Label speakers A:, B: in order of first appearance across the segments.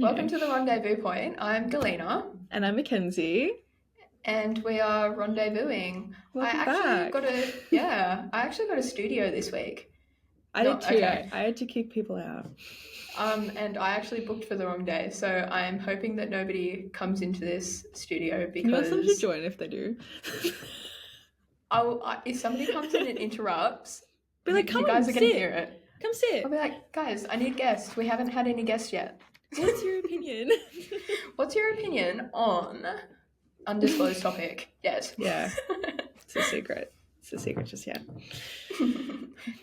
A: Welcome to the Rendezvous Point. I'm Galina.
B: And I'm Mackenzie.
A: And we are rendezvousing.
B: Welcome
A: I
B: back.
A: actually got a studio this week.
B: I
A: No,
B: did too.
A: okay.
B: I had to kick people out.
A: And I actually booked for the wrong day, so I'm hoping that nobody comes into this studio
B: You ask them to
A: because
B: join if they do.
A: if somebody comes in and interrupts,
B: Be like, come
A: you guys
B: on,
A: are going to
B: sit.
A: hear it.
B: Come sit.
A: I'll be like, guys, I need guests. We haven't had any guests yet.
B: What's your opinion?
A: What's your opinion on undisclosed topic? Yes.
B: Yeah. It's a secret. It's a secret just yet.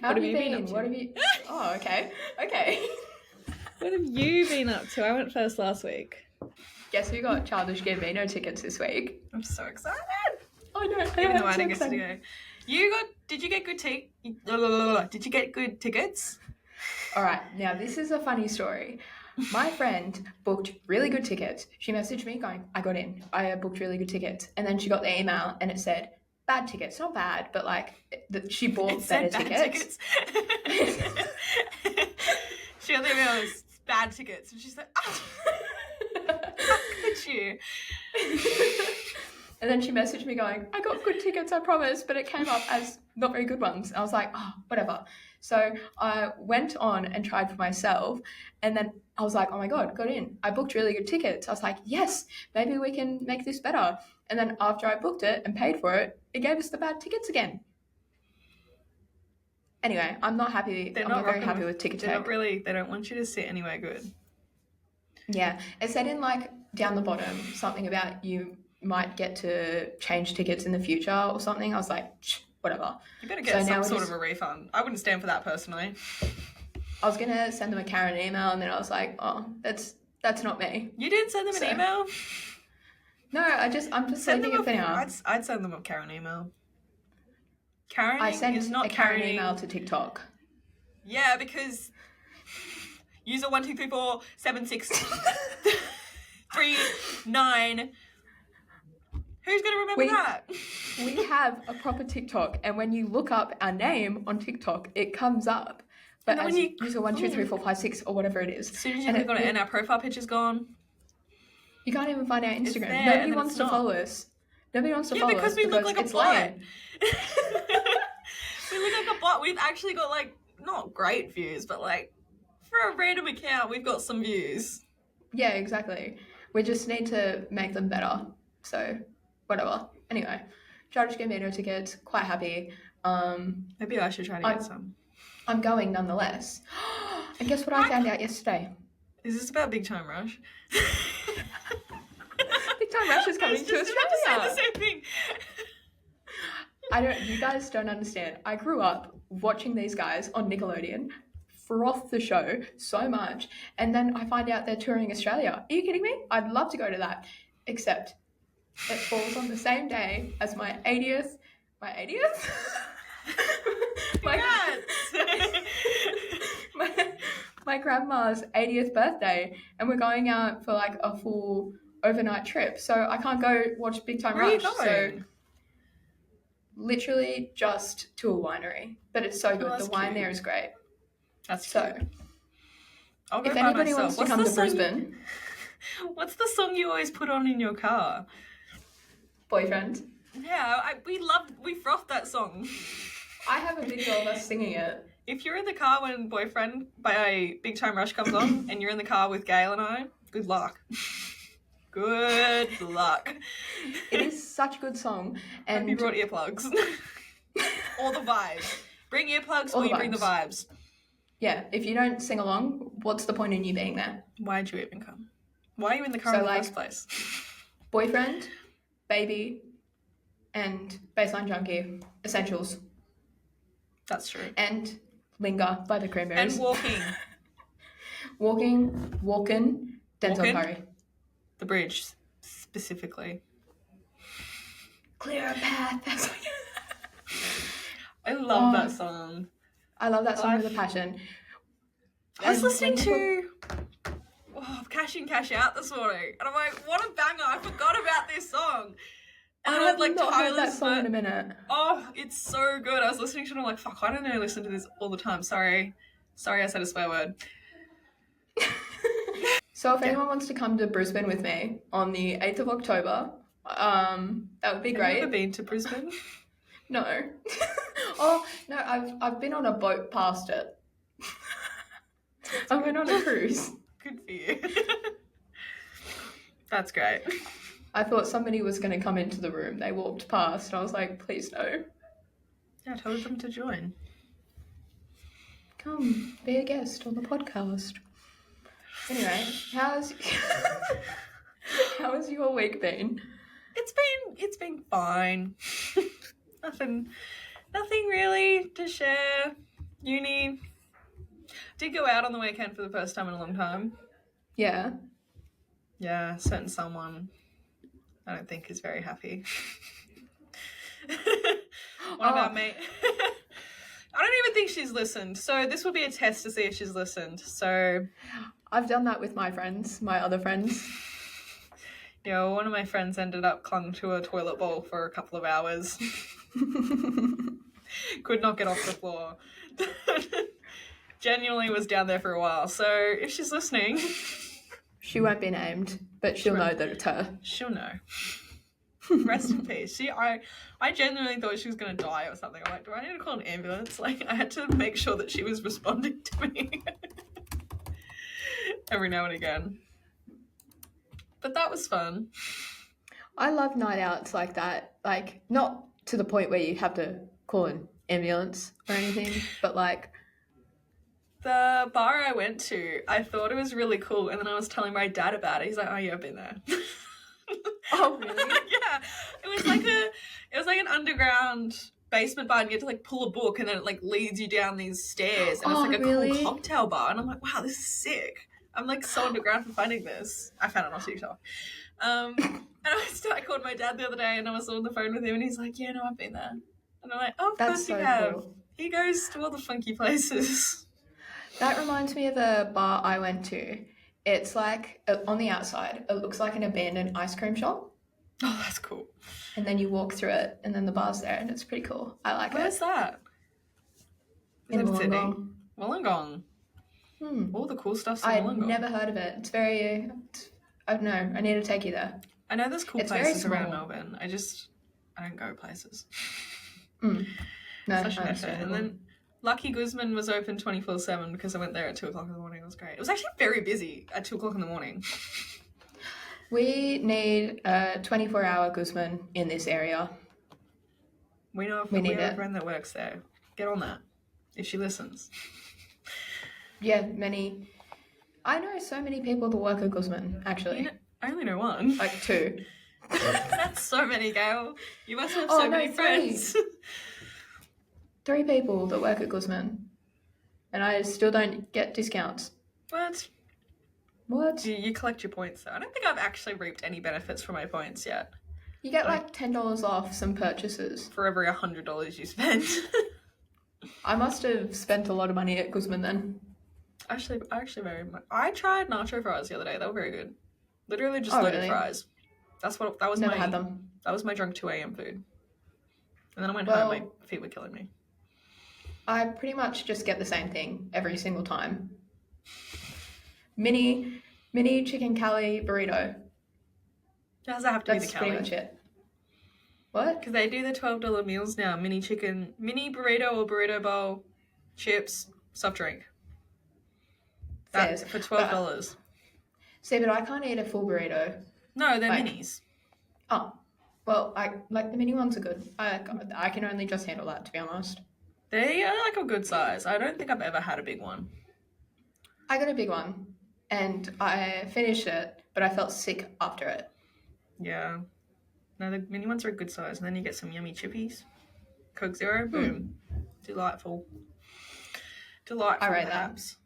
A: How have you been up to? What have you... Oh, okay. Okay.
B: What have you been up to? I went first last week.
A: Guess who got Childish Gambino tickets this week?
C: I'm so excited.
A: I know.
C: Even though I didn't get to go. Did you get good Did you get good tickets?
A: All right. Now, this is a funny story. My friend booked really good tickets. She messaged me going, I got in. I booked really good tickets. And then she got the email and it said, bad tickets. Not bad, but like she bought better tickets.
C: She got the email as bad tickets. And she's like, oh, how could you?
A: And then she messaged me going, I got good tickets, I promise, but it came up as not very good ones. I was like, oh, whatever. So I went on and tried for myself, and then I was like, oh my God, got in. I booked really good tickets. I was like, yes, maybe we can make this better. And then after I booked it and paid for it, it gave us the bad tickets again. Anyway, I'm not happy. I'm not very happy with ticket tech.
C: They don't want you to sit anywhere good.
A: Yeah, it said in like down the bottom something about you might get to change tickets in the future or something. I was like, whatever.
C: You better get some sort of a refund. I wouldn't stand for that personally.
A: I was going to send them a Karen email and then I was like, oh, that's not me.
C: You didn't send them an email?
A: No, I'm just leaving it for now.
C: I'd send them a Karen email.
A: I sent a Karen email to TikTok.
C: Yeah, because user 123476339. Who's going to remember that?
A: We have a proper TikTok, and when you look up our name on TikTok, it comes up. But as user 123456 or whatever it is.
C: As soon as you click on it and our profile picture's gone.
A: You can't even find our Instagram. Nobody wants to follow us. Nobody wants to follow us.
C: Yeah, because we look like a bot. We look like a bot. We've actually got like, not great views, but like, for a random account, we've got some views.
A: Yeah, exactly. We just need to make them better. So, whatever. Anyway, Childish Gambino tickets, quite happy.
C: Maybe I should try to get some.
A: I'm going nonetheless. And guess what I found out yesterday?
C: Is this about Big Time Rush?
A: Big Time Rush is coming to Australia.
C: Say the same thing.
A: You guys don't understand. I grew up watching these guys on Nickelodeon, froth the show so much, and then I find out they're touring Australia. Are you kidding me? I'd love to go to that. Except it falls on the same day as my 80th? my grandma's 80th birthday, and we're going out for like a full overnight trip. So I can't go watch Big Time Rush.
C: Where are you going?
A: So literally just to a winery, but it's so good. The wine there is great.
C: That's
A: so
C: cute. I'll go
A: if
C: by
A: anybody
C: myself.
A: wants to come to Brisbane,
C: what's the song you always put on in your car?
A: Boyfriend.
C: Yeah, we frothed that song.
A: I have a video of us singing it.
C: If you're in the car when Boyfriend by Big Time Rush comes on and you're in the car with Gail and I, good luck. Good luck.
A: It is such a good song. And
C: hope you brought earplugs. Or the vibes. Bring earplugs or you bring the vibes.
A: Yeah, if you don't sing along, what's the point in you being there?
C: Why'd you even come? Why are you in the car in the first place?
A: Boyfriend, Baby, and Baseline Junkie, essentials.
C: That's true.
A: And Linger by the Cranberries.
C: And Walking.
A: Walkin', Denzel Curry.
C: The bridge, specifically.
A: Clear a path.
C: I love that song.
A: I love that song with a passion.
C: I was listening to Cash In, Cash Out this morning, and I'm like, what a banger. I forgot about this song. And
A: I have not heard that song in a minute.
C: Oh, it's so good. I was listening to it and I'm like, fuck, why don't I listen to this all the time? Sorry I said a swear word.
A: So if anyone wants to come to Brisbane with me on the 8th of October, that would be
C: Have
A: great.
C: you ever been to Brisbane?
A: No. Oh, no, I've been on a boat past it. I went on a cruise.
C: Good for you. That's great.
A: I thought somebody was going to come into the room. They walked past, and I was like, please no.
C: Yeah, I told them to join.
A: Come, be a guest on the podcast. Anyway, how has your week been?
C: It's been fine. Nothing really to share. Uni. Did go out on the weekend for the first time in a long time.
A: Yeah.
C: Yeah, certain someone I don't think is very happy. One of our mate. I don't even think she's listened. So this will be a test to see if she's listened. So
A: I've done that with my friends, my other friends.
C: yeah, one of my friends ended up clung to a toilet bowl for a couple of hours. Could not get off the floor. Genuinely was down there for a while. So if she's listening,
A: She won't be named, but she'll know that it's her.
C: she'll know. Rest in peace. I genuinely thought she was going to die or something. I'm like, do I need to call an ambulance? Like, I had to make sure that she was responding to me every now and again. But that was fun.
A: I love night outs like that. Like, not to the point where you have to call an ambulance or anything, but like...
C: The bar I went to, I thought it was really cool, and then I was telling my dad about it. He's like, oh yeah, I've been there.
A: Oh, really?
C: Yeah. It was like an underground basement bar, and you had to like pull a book, and then it like leads you down these stairs, and it's like a
A: really?
C: cool cocktail bar, and I'm like, wow, this is sick. I'm like so underground for finding this. I found it on TikTok. And I called my dad the other day, and I was on the phone with him, and he's like, yeah, no, I've been there. And I'm like, oh, of
A: That's
C: course you
A: so
C: have.
A: cool.
C: He goes to all the funky places.
A: That reminds me of the bar I went to. It's like, on the outside, it looks like an abandoned ice cream shop.
C: Oh, that's cool.
A: And then you walk through it, and then the bar's there, and it's pretty cool. I like
C: Where's
A: it.
C: that? Is
A: In
C: that Sydney?
A: Wollongong.
C: Wollongong. All the cool stuff's in
A: I've
C: Wollongong.
A: never heard of it. It's very... I don't know. I need to take you there.
C: I know there's cool
A: It's very
C: places around
A: small.
C: Melbourne. I don't go places.
A: No,
C: Such an effort. And then Lucky Guzman was open 24/7 because I went there at 2 o'clock in the morning. It was great. It was actually very busy at 2 o'clock in the morning.
A: We need a 24-hour Guzman in this area.
C: We
A: need
C: have a
A: it.
C: friend that works there. Get on that if she listens.
A: Yeah, many... I know so many people that work at Guzman, actually.
C: I only know one.
A: Like 2.
C: That's so many, Gail. You must have
A: Oh,
C: so
A: no,
C: many
A: 3.
C: friends.
A: 3 people that work at Guzman. And I still don't get discounts.
C: What?
A: What?
C: You collect your points though. I don't think I've actually reaped any benefits from my points yet.
A: You get like $10 off some purchases.
C: For every $100 you spend.
A: I must have spent a lot of money at Guzman then.
C: Actually very much. I tried nacho fries the other day. They were very good. Literally just
A: Oh,
C: loaded
A: really?
C: fries. That was
A: Never
C: my
A: had them.
C: That was my drunk 2 a.m. food. And then I went
A: Well-
C: home. My feet were killing me.
A: I pretty much just get the same thing every single time. Mini chicken cali burrito.
C: How does that have to be
A: That's
C: the
A: pretty
C: calorie?
A: much it. What?
C: Because they do the $12 meals now. Mini burrito or burrito bowl, chips, soft drink. That's
A: Fairs.
C: for $12.
A: See, but I can't eat a full burrito.
C: No, they're
A: Like-
C: minis.
A: Oh, well, I like the mini ones are good. I can only just handle that, to be honest.
C: They are like a good size. I don't think I've ever had a big one.
A: I got a big one, and I finished it, but I felt sick after it.
C: Yeah. No, the mini ones are a good size. And then you get some yummy chippies. Coke Zero, boom. Delightful.
A: I rate that.
C: perhaps.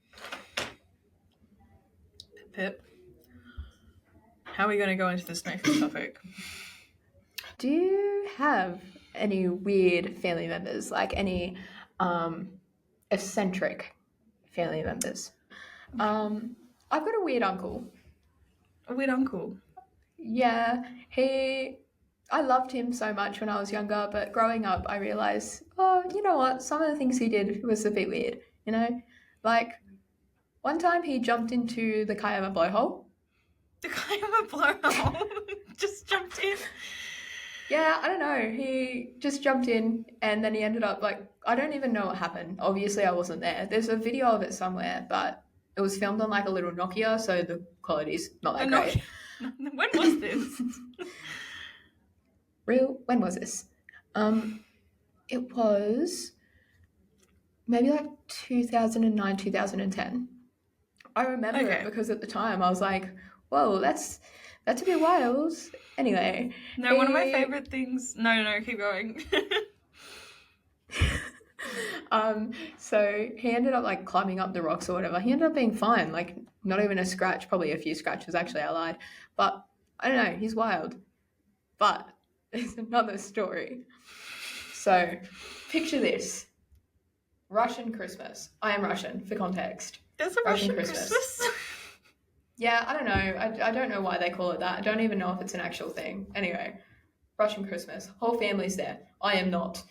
C: Pip. How are we going to go into this next topic?
A: Do you have any weird family members, like any eccentric family members? I've got a weird uncle.
C: A weird uncle.
A: Yeah, I loved him so much when I was younger, but growing up I realised, oh, you know what, some of the things he did was a bit weird, you know? Like, One time he jumped into the Kayama blowhole.
C: The guy on a blowhole just jumped in.
A: Yeah, I don't know. He just jumped in and then he ended up like, I don't even know what happened. Obviously, I wasn't there. There's a video of it somewhere, but it was filmed on like a little Nokia, so the quality's not that great.
C: When was this?
A: When was this? It was maybe like 2009, 2010. I remember it because at the time I was like, whoa, that's a bit wild. Anyway.
C: No, one of my favourite things... No, keep going.
A: So he ended up like climbing up the rocks or whatever. He ended up being fine, like not even a scratch, probably a few scratches actually, I lied. But I don't know, he's wild. But there's another story. So picture this. Russian Christmas. I am Russian, for context.
C: There's a Russian Christmas?
A: Yeah, I don't know. I don't know why they call it that. I don't even know if it's an actual thing. Anyway, Russian Christmas. Whole family's there. I am not.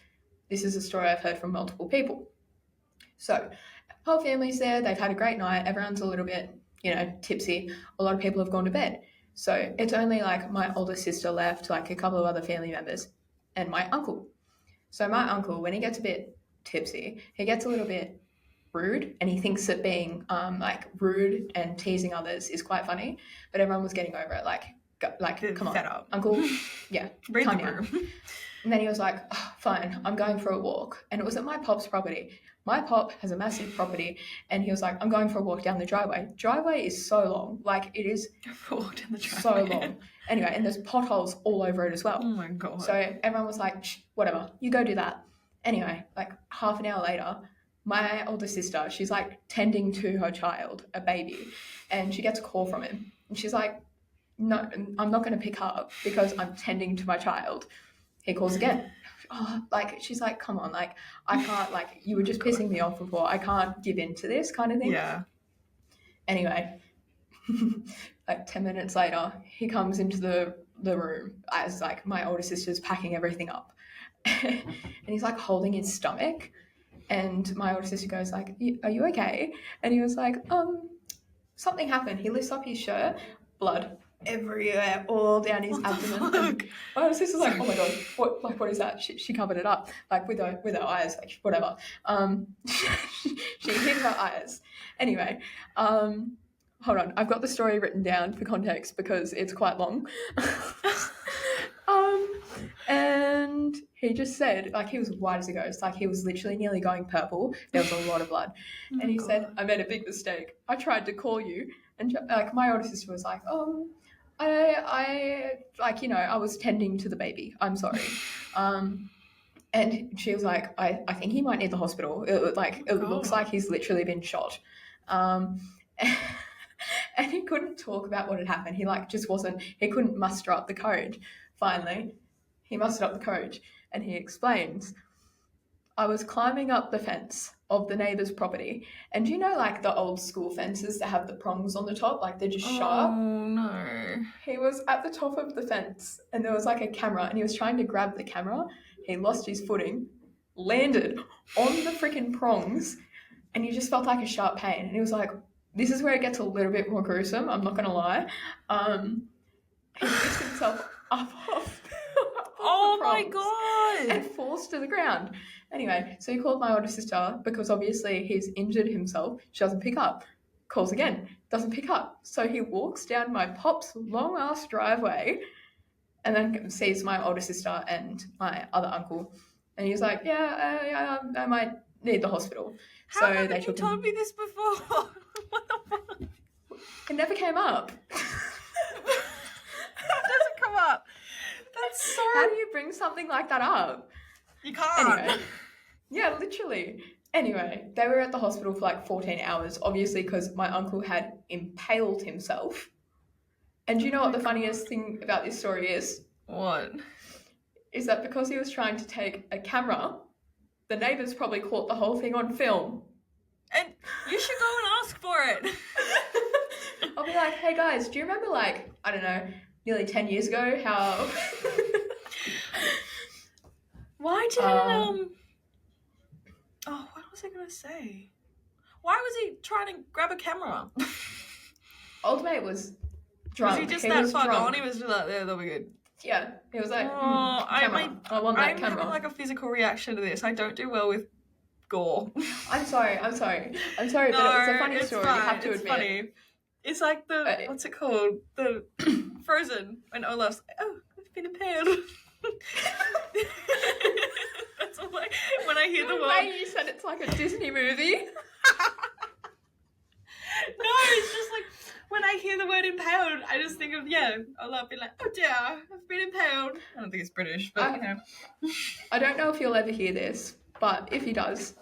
A: This is a story I've heard from multiple people. So, whole family's there. They've had a great night. Everyone's a little bit, tipsy. A lot of people have gone to bed. So, it's only like my older sister left, like a couple of other family members, and my uncle. So, my uncle, when he gets a bit tipsy, he gets a little bit rude, and he thinks that being like rude and teasing others is quite funny, but everyone was getting over it, like come on,
C: up.
A: Uncle, yeah,
C: Read
A: calm
C: the
A: down.
C: room.
A: And then he was like, oh, fine, I'm going for a walk, and it was at my pop's property. My pop has a massive property, and he was like, I'm going for a walk down the driveway is so long, like it is
C: Walk down the driveway.
A: so long. Anyway, and there's potholes all over it as well.
C: Oh my god.
A: So everyone was like, whatever, you go do that. Anyway, like half an hour later, my older sister, she's like tending to her child, a baby, and she gets a call from him. And she's like, no, I'm not going to pick up because I'm tending to my child. He calls again. Oh, like, she's like, come on, like, I can't, like, you were just pissing me off before. I can't give in to this kind of thing.
C: Yeah.
A: Anyway, like 10 minutes later, he comes into the room as like my older sister's packing everything up. And he's like holding his stomach. And my older sister goes like, are you okay? And he was like, something happened. He lifts up his shirt, blood everywhere, all down his abdomen. And my older sister's like, oh my god, what is that? She covered it up, like with her eyes, like whatever. She hid her eyes. Anyway, hold on, I've got the story written down for context because it's quite long. And he just said, like, he was white as a ghost, like he was literally nearly going purple. There was a lot of blood. And he said, I made a big mistake. I tried to call you. And like my older sister was like, I like, I was tending to the baby. I'm sorry. And she was like, I think he might need the hospital. It looks like he's literally been shot. And he couldn't talk about what had happened. He he couldn't muster up the courage. Finally, he mustered up the courage and he explains, I was climbing up the fence of the neighbour's property. And do you know, like, the old school fences that have the prongs on the top? Like, they're just sharp.
C: Oh, no.
A: He was at the top of the fence and there was, like, a camera and he was trying to grab the camera. He lost his footing, landed on the freaking prongs, and he just felt like a sharp pain. And he was like, this is where it gets a little bit more gruesome, I'm not going to lie. He picks himself up off
C: Oh
A: the
C: my
A: prongs
C: god!
A: and falls to the ground. Anyway, so he called my older sister because obviously he's injured himself. She doesn't pick up. Calls again. Doesn't pick up. So he walks down my pop's long-ass driveway and then sees my older sister and my other uncle. And he's like, I might need the hospital.
C: How
A: so
C: haven't you told me this before? What the fuck?
A: It never came up.
C: It doesn't come up. That's so...
A: How do you bring something like that up?
C: You can't.
A: Anyway, yeah, literally. Anyway, they were at the hospital for like 14 hours, obviously because my uncle had impaled himself. And do you know what the funniest thing about this story is?
C: What?
A: Is that because he was trying to take a camera, the neighbours probably caught the whole thing on film.
C: And you should go and ask for it.
A: I'll be like, hey guys, do you remember like, I don't know, nearly 10 years ago how...
C: Why didn't, what was I going to say? Why was he trying to grab a camera?
A: Old mate was drunk.
C: Was he just that far
A: drunk.
C: gone? He was just like, yeah, that'll be good.
A: Yeah, he was like,
C: I
A: want that
C: I'm
A: camera.
C: having like a physical reaction to this. I don't do well with gore.
A: I'm sorry, but it was a funny story.
C: Fine.
A: You have to
C: it's
A: admit.
C: Funny. It's like the what's it called? The Frozen when Olaf's like, oh, I've been impaled. That's all like when I hear the
A: The
C: word.
A: way you said it's like a Disney movie.
C: No, it's just like when I hear the word impaled, I just think of Olaf being like, oh dear, I've been impaled. I don't think it's British, but you know.
A: I don't know if you'll ever hear this, but if he does,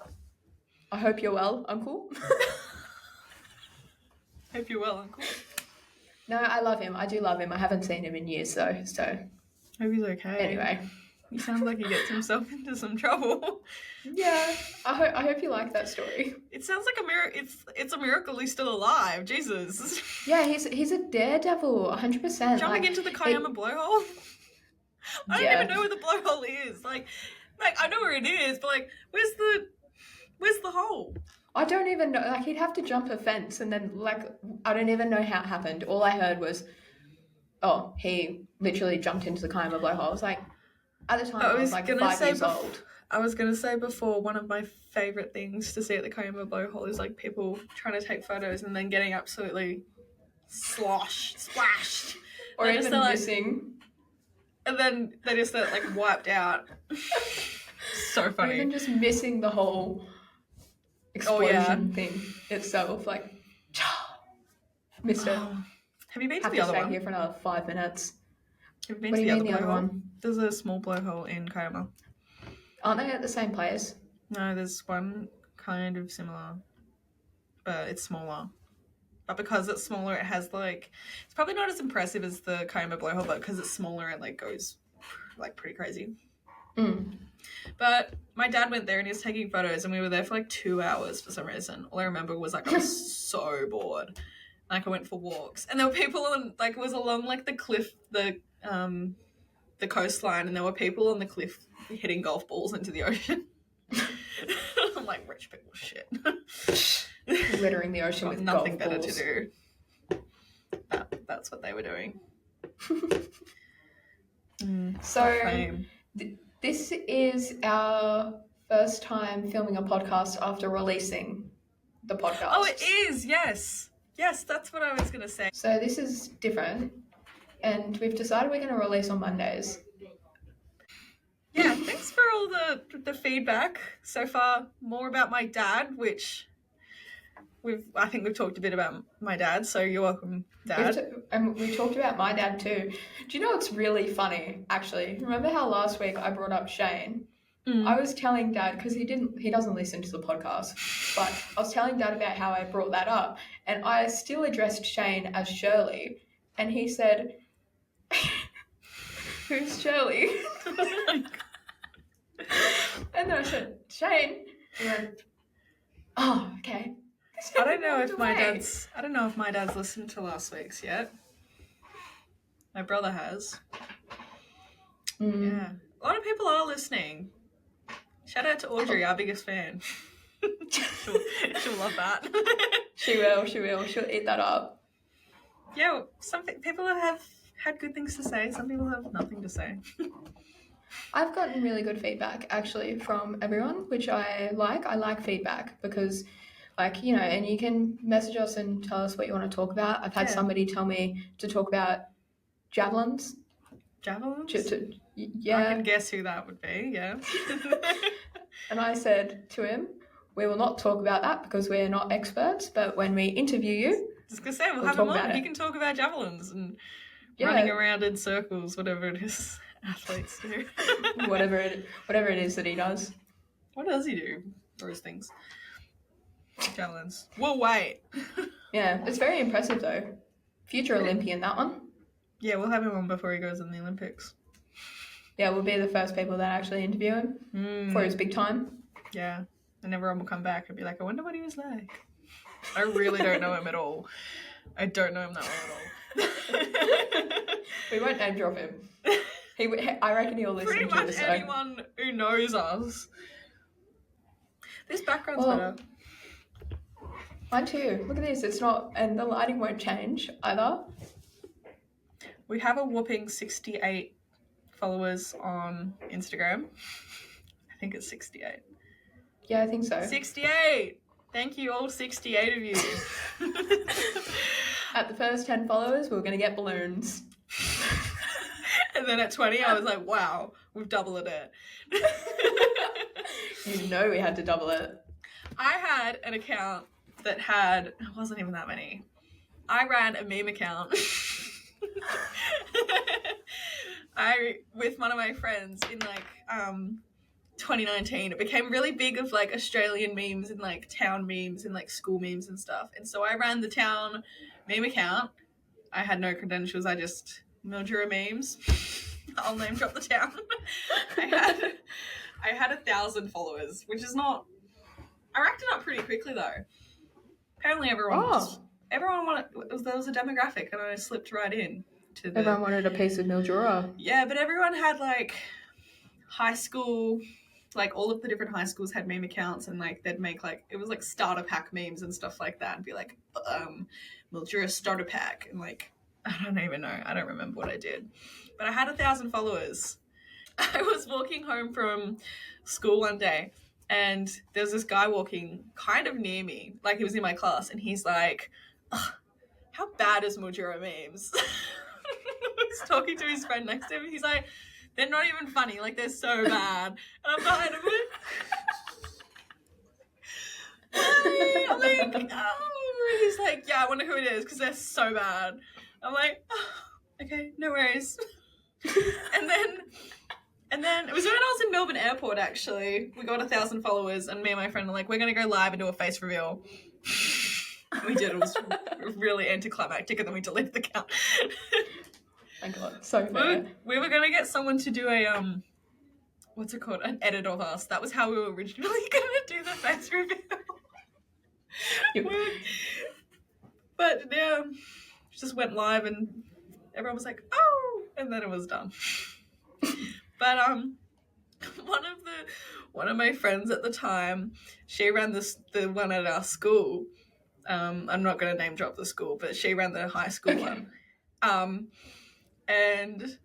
A: I hope you're well, Uncle.
C: Hope you're well, Uncle.
A: No, I love him. I do love him. I haven't seen him in years though, so
C: Hope he's okay.
A: anyway.
C: He sounds like he gets himself into some trouble.
A: Yeah, I hope you like that story.
C: It sounds like a miracle. It's a miracle he's still alive. Jesus.
A: Yeah, he's a daredevil, 100%.
C: Jumping into the Kayama blowhole. I don't
A: Yeah.
C: even know where the blowhole is. Like I know where it is, but like, where's the hole?
A: I don't even know. Like, he'd have to jump a fence, and then like I don't even know how it happened. All I heard was, oh, he literally jumped into the Kayama blowhole. I was like, at the time, I was like 5 years old.
C: I was gonna say before, one of my favorite things to see at the Kayama blowhole is like people trying to take photos and then getting absolutely splashed,
A: Or
C: They're
A: even
C: just like,
A: missing.
C: and then they just like wiped out. So
A: Or
C: funny.
A: even just missing the whole explosion thing itself. Like, missed it.
C: Have you been to
A: Have
C: the
A: to
C: other
A: stay
C: one?
A: here for another 5 minutes.
C: Have you been
A: What
C: to
A: do
C: the
A: you
C: other
A: mean the other
C: blowhole?
A: one?
C: There's a small blowhole in Kayama.
A: Aren't they at the same place?
C: No, there's one kind of similar, but it's smaller. But because it's smaller, it has like, it's probably not as impressive as the Kayama blowhole, but because it's smaller, it like goes like pretty crazy.
A: Mm.
C: But my dad went there and he was taking photos, and we were there for like 2 hours for some reason. All I remember was like I was so bored. Like I went for walks, and there were people on like it was along like the cliff, the coastline, and there were people on the cliff hitting golf balls into the ocean. I'm like, rich people shit.
A: Littering the ocean
C: Got
A: with
C: nothing
A: golf
C: better
A: balls.
C: to do. That's what they were doing.
A: So
C: Fame.
A: this is our first time filming a podcast after releasing the podcast.
C: Oh, it is. Yes, that's what I was gonna say.
A: So this is different, and we've decided we're going to release on Mondays.
C: Yeah, thanks for all the feedback so far. More about my dad, which I think we've talked a bit about my dad, so you're welcome, Dad.
A: And we talked about my dad too. Do you know what's really funny, actually? Remember how last week I brought up Shane? I was telling Dad, because he doesn't listen to the podcast, but I was telling Dad about how I brought that up, and I still addressed Shane as Shirley, and he said, who's Shirley? And then I said, Shane. He went, oh, okay.
C: I don't know if my
A: Away.
C: dad's listened to last week's yet. My brother has. Yeah, a lot of people are listening. Shout out to Audrey, our biggest fan. she'll love that.
A: She will. She'll eat that up.
C: Yeah, some people have had good things to say. Some people have nothing to say.
A: I've gotten really good feedback, actually, from everyone, which I like. I like feedback because, like, you know, and you can message us and tell us what you want to talk about. I've had somebody tell me to talk about javelins.
C: Javelins?
A: Yeah.
C: I can guess who that would be, yeah.
A: And I said to him, we will not talk about that because we're not experts, but when we interview you,
C: Just gonna say, we'll have
A: talk
C: him on.
A: about
C: He
A: it.
C: can talk about javelins and
A: Yeah.
C: running around in circles, whatever it is athletes do.
A: whatever it is that he does.
C: What does he do? Those things. Javelins. Well, wait.
A: Yeah, it's very impressive though. Future Olympian, that one.
C: Yeah, we'll have him on before he goes in the Olympics.
A: Yeah, we'll be the first people that actually interview him for his big time.
C: Yeah. And everyone will come back and be like, I wonder what he was like. I really don't know him at all. I don't know him that well at all.
A: We won't name drop him. I reckon he'll listen
C: Pretty
A: to
C: much
A: this. So.
C: anyone who knows us. This background's
A: Well,
C: better.
A: Mine too. Look at this. It's not, and the lighting won't change either.
C: We have a whopping 68 followers on Instagram. I think it's 68.
A: Yeah, I think so.
C: 68! Thank you, all 68 of you.
A: At the first 10 followers, we were going to get balloons.
C: And then at 20, I was like, wow, we've doubled it.
A: You know we had to double it.
C: I had an account that had, it wasn't even that many. I ran a meme account. With one of my friends in like 2019, it became really big of like Australian memes and like town memes and like school memes and stuff. And so I ran the town meme account. I had no credentials. I just Mildura memes. I'll name drop the town. I had 1,000 followers, which is not. I racked it up pretty quickly though. Apparently everyone wanted. There was a demographic, and I slipped right in.
A: Everyone wanted a piece of Mildura.
C: Yeah, but everyone had like high school, like all of the different high schools had meme accounts, and like they'd make like, it was like starter pack memes and stuff like that, and be like Mildura starter pack, and like I don't even know, I don't remember what I did, but I had 1,000 followers. I was walking home from school one day, and there was this guy walking kind of near me, like he was in my class, and he's like, how bad is Mildura memes? He's talking to his friend next to him. He's like, they're not even funny. Like, they're so bad. And I'm behind him. I'm like, oh. He's like, yeah, I wonder who it is because they're so bad. I'm like, oh, okay, no worries. And then it was when I was in Melbourne Airport, actually. We got 1,000 followers, and me and my friend were like, we're going to go live and do a face reveal. We did. It was really anticlimactic, and then we deleted the account.
A: My God, so fair.
C: We were going to get someone to do a, what's it called? An edit of us. That was how we were originally going to do the face reveal. But yeah, just went live, and everyone was like, oh, and then it was done. But one of my friends at the time, she ran the one at our school. I'm not going to name drop the school, but she ran the high school one. And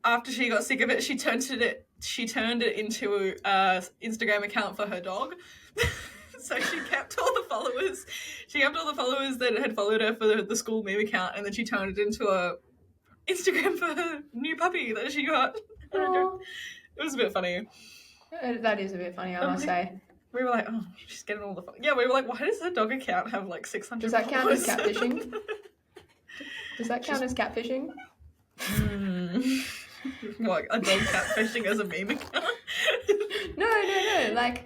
C: after she got sick of it, she turned it into a Instagram account for her dog. So she kept all the followers. She kept all the followers that had followed her for the school meme account, and then she turned it into a Instagram for her new puppy that she got. It was a bit funny.
A: That is a bit funny, I must say.
C: We were like, oh, she's getting all the fun. Yeah, we were like, why does her dog account have like 600
A: Does that count
C: followers?
A: as catfishing? Does that count as catfishing?
C: What, a dog catfishing as a meme account?
A: No. Like,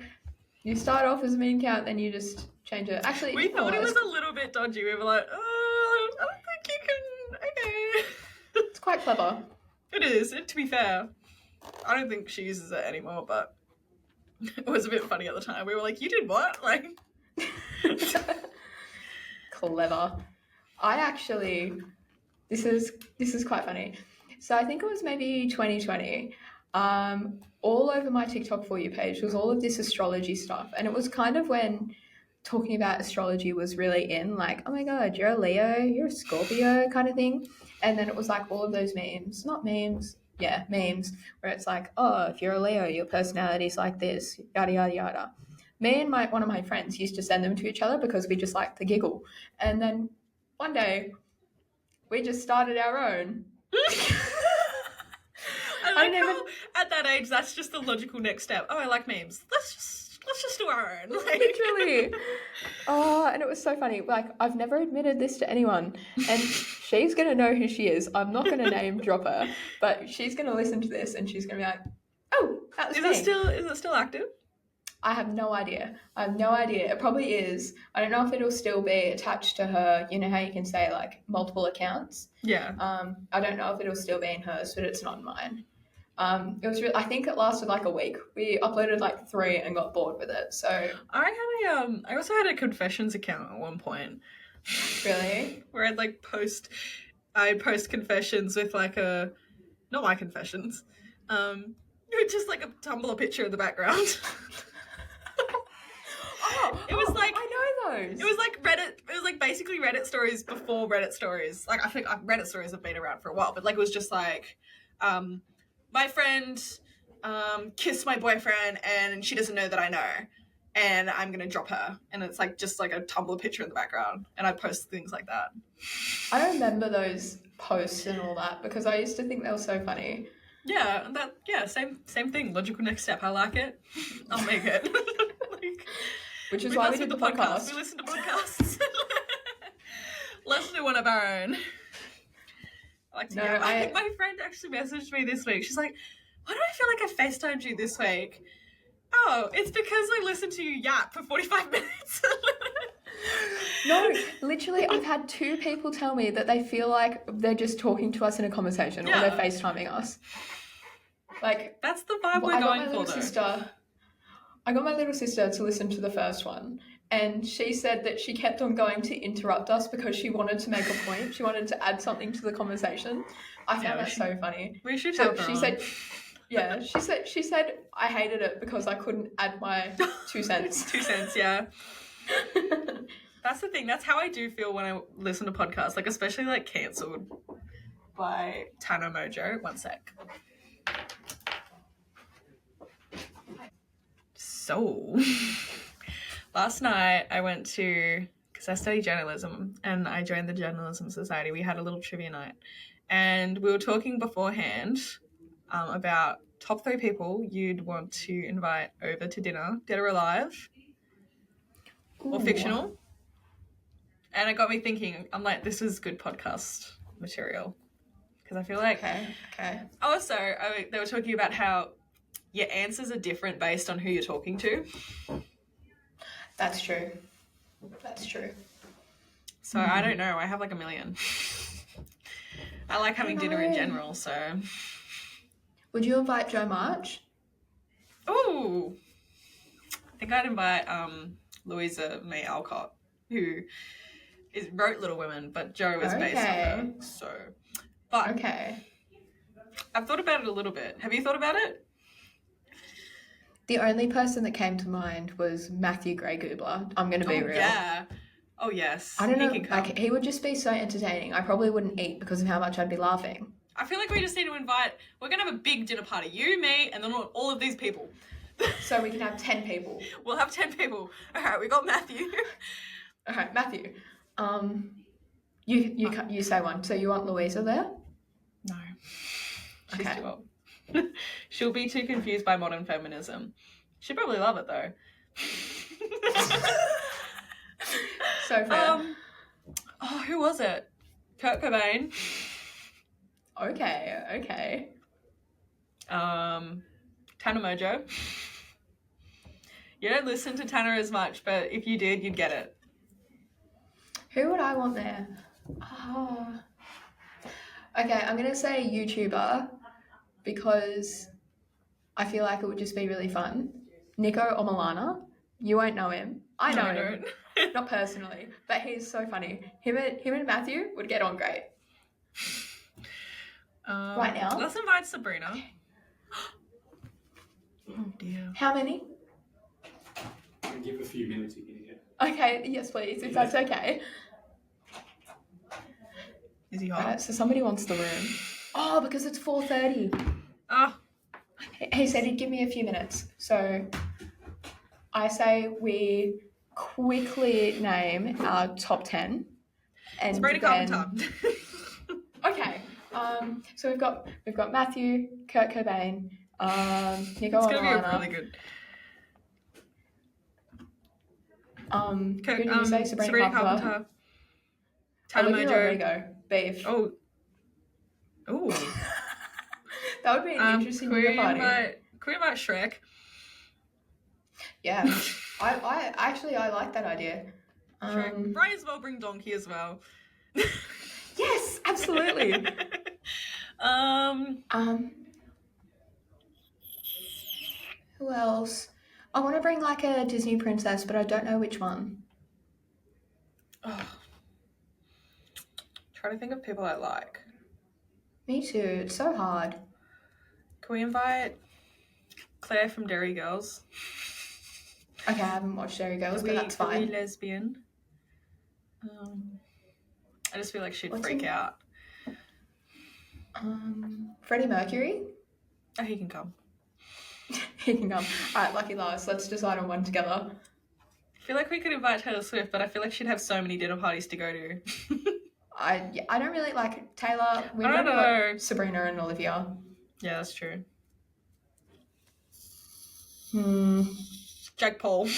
A: you start off as a meme account, then you just change it. Actually,
C: we thought it was a little bit dodgy. We were like, oh, I don't think you can. Okay.
A: It's quite clever.
C: It is, to be fair. I don't think she uses it anymore, but it was a bit funny at the time. We were like, you did what? Like,
A: clever. I actually, this is quite funny. So I think it was maybe 2020. All over my TikTok For You page was all of this astrology stuff, and it was kind of when talking about astrology was really in, like, oh my God, you're a Leo, you're a Scorpio kind of thing. And then it was like all of those memes, memes, where it's like, oh, if you're a Leo, your personality's like this, yada, yada, yada. Me and one of my friends used to send them to each other because we just liked the giggle. And then one day, we just started our own.
C: I like how at that age, that's just the logical next step. Oh, I like memes. Let's just do our own. Like.
A: Literally. Oh, and it was so funny. Like, I've never admitted this to anyone, and she's going to know who she is. I'm not going to name drop her, but she's going to listen to this, and she's going to be like, oh, that was me.
C: Is it still active?
A: I have no idea. It probably is. I don't know if it'll still be attached to her. You know how you can say, like, multiple accounts?
C: Yeah. I
A: don't know if it'll still be in hers, but it's not in mine. It was I think it lasted like a week. We uploaded like 3 and got bored with it. So
C: I also had a confessions account at one point.
A: Really?
C: Where I'd post confessions with like not my confessions. Just like a Tumblr picture in the background.
A: It was like, I know those.
C: It was like Reddit. It was like basically Reddit stories before Reddit stories. Like I think Reddit stories have been around for a while, but like it was just like, my friend kissed my boyfriend and she doesn't know that I know, and I'm gonna drop her. And it's like just like a Tumblr picture in the background, and I post things like that.
A: I remember those posts and all that because I used to think they were so funny.
C: Yeah, same thing. Logical next step. I like it. I'll make it. Like,
A: Which is
C: with
A: why
C: us
A: we did
C: with
A: the podcast.
C: We listen to podcasts. Let's do one of our own. I like to my friend actually messaged me this week. She's like, why do I feel like I FaceTimed you this week? Oh, it's because I listened to you yap for 45 minutes.
A: No, literally, I've had 2 people tell me that they feel like they're just talking to us in a conversation or they're FaceTiming us. Like,
C: that's the vibe we're going for, though.
A: I got my little sister to listen to the first one, and she said that she kept on going to interrupt us because she wanted to make a point. She wanted to add something to the conversation. I found that so funny.
C: We should have her
A: she
C: on.
A: said, yeah, she said I hated it because I couldn't add my 2 cents.
C: 2 cents, yeah. That's the thing. That's how I do feel when I listen to podcasts, like especially like cancelled by Tano Mojo. One sec. So, last night I went to, because I study journalism and I joined the Journalism Society, we had a little trivia night. And we were talking beforehand about top 3 people you'd want to invite over to dinner, dead or alive, or fictional. And it got me thinking, I'm like, this is good podcast material. Because I feel like...
A: Okay.
C: Also, they were talking about how your answers are different based on who you're talking to.
A: That's true.
C: So I don't know. I have like a million. I like having dinner in general, so...
A: Would you invite Joe March?
C: Ooh! I think I'd invite Louisa May Alcott, who wrote Little Women, but Joe is based on her. So, but I've thought about it a little bit. Have you thought about it?
A: The only person that came to mind was Matthew Grey Goobler. I'm going to be real.
C: Yeah. Oh, yes.
A: I don't know. Like, he would just be so entertaining. I probably wouldn't eat because of how much I'd be laughing.
C: I feel like we just need to invite... We're going to have a big dinner party. You, me, and then all of these people.
A: So we can have 10 people.
C: We'll have 10 people. All right, we got Matthew.
A: Okay, Matthew. You say one. So you want Louisa there?
C: No. She's too old. She'll be too confused by modern feminism. She'd probably love it, though.
A: So fair.
C: Who was it? Kurt Cobain.
A: Okay.
C: Tana Mojo. You don't listen to Tana as much, but if you did, you'd get it.
A: Who would I want there? Okay, I'm going to say YouTuber because I feel like it would just be really fun. Nico or Milana. You won't know him. I know him. Not personally, but he's so funny. Him and Matthew would get on great. Right now?
C: Let's invite Sabrina. Oh dear.
A: How many?
D: I'll give a few minutes, you can hear.
A: Okay, yes please, if that's okay.
C: Is he hot?
A: Right, so somebody wants the room. Oh, because it's 4:30. He said he'd give me a few minutes. So I say we quickly name our top 10. And
C: Sabrina Carpenter.
A: Okay. So we've got Matthew, Kurt Cobain, Nico
C: It's
A: and
C: gonna
A: Milana.
C: be really good.
A: Who did you say? Sabrina Carpenter.
C: Tana
A: Olivia
C: Mojo.
A: Rodrigo. Beef.
C: Oh.
A: That would be an interesting dinner party.
C: Can we invite Shrek?
A: Yeah. I actually like that idea.
C: Shrek. Might as well bring Donkey as well.
A: Yes, absolutely. Who else? I want to bring like a Disney princess, but I don't know which one.
C: Trying to think of people I like.
A: Me too. It's so hard.
C: Can we invite Claire from Dairy Girls?
A: Okay, I haven't watched Dairy Girls, but that's
C: Are we
A: fine.
C: lesbian? I just feel like she'd
A: What's
C: freak
A: in-
C: out.
A: Freddie Mercury.
C: Oh, he can come.
A: He can come. All right, lucky last. Let's decide on one together.
C: I feel like we could invite Taylor Swift, but I feel like she'd have so many dinner parties to go to.
A: I don't really like Taylor. We've
C: I don't
A: already
C: know.
A: got Sabrina and Olivia.
C: Yeah, that's true. Jake Paul.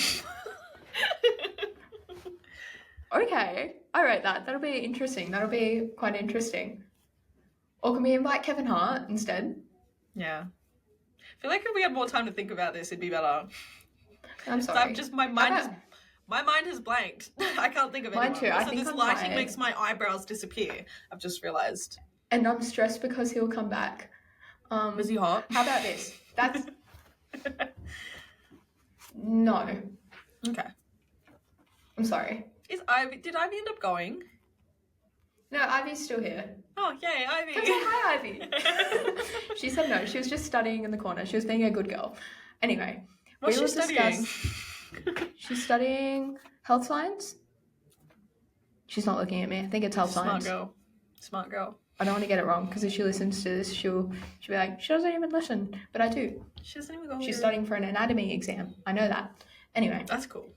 A: Okay, I rate that. That'll be interesting. That'll be quite interesting. Or can we invite Kevin Hart instead?
C: Yeah. I feel like if we had more time to think about this, it'd be better.
A: I'm
C: So
A: sorry.
C: my mind has blanked. I can't think of
A: Mine
C: anyone.
A: too. I
C: Also,
A: think
C: this
A: I'm
C: lighting
A: tired.
C: makes my eyebrows disappear. I've just realised.
A: And I'm stressed because he'll come back.
C: Was he hot?
A: How about this? That's no.
C: Okay.
A: I'm sorry.
C: Did Ivy end up going?
A: No, Ivy's still here.
C: Oh, yay, Ivy.
A: Come say hi, Ivy. She said no. She was just studying in the corner. She was being a good girl. Anyway,
C: What's
A: we
C: she
A: will
C: studying?
A: She's studying health science. She's not looking at me. I think it's health
C: Smart
A: science.
C: girl. Smart girl.
A: I don't want to get it wrong because if she listens to this, she'll be like, she doesn't even listen. But I do.
C: She doesn't even go.
A: She's studying for an anatomy exam. I know that. Anyway,
C: That's cool.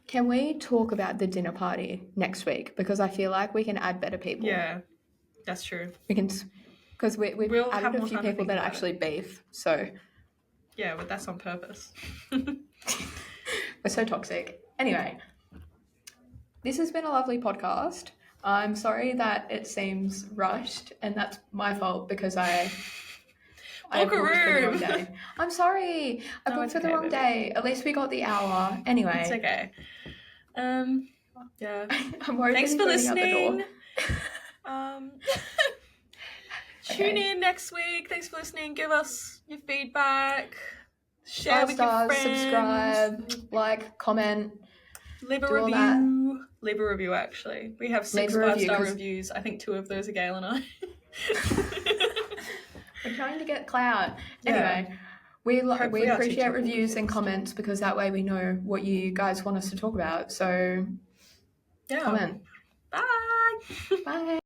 A: can we talk about the dinner party next week? Because I feel like we can add better people.
C: Yeah, that's true.
A: We can, because we've
C: We'll have
A: added a
C: more
A: few
C: time to
A: people
C: think
A: that are
C: about
A: actually beef. So
C: Yeah, but that's on purpose.
A: we're so toxic. Anyway, this has been a lovely podcast. I'm sorry that it seems rushed, and that's my fault because I booked for the wrong day. I'm sorry. I
C: No,
A: booked
C: it's
A: for the
C: okay,
A: wrong
C: baby.
A: day. At least we got the hour. Anyway.
C: It's okay. Yeah.
A: I'm worried
C: Thanks
A: that
C: for
A: he's going out the
C: listening.
A: door.
C: Tune
A: Okay.
C: in next week. Thanks for listening. Give us your feedback. Share
A: 5
C: with
A: stars,
C: your friends.
A: subscribe, like, comment.
C: Leave a
A: do all that.
C: review. Leave a review, actually. We have 6
A: Leave a review,
C: 5-star
A: 'cause-
C: reviews. I think 2 of those are Gail and I.
A: We're trying to get clout.
C: Yeah.
A: Anyway, we
C: Hopefully our
A: appreciate
C: TikTok will be
A: reviews and
C: fixed.
A: comments because that way we know what you guys want us to talk about. So
C: Yeah.
A: comment.
C: Bye.
A: Bye.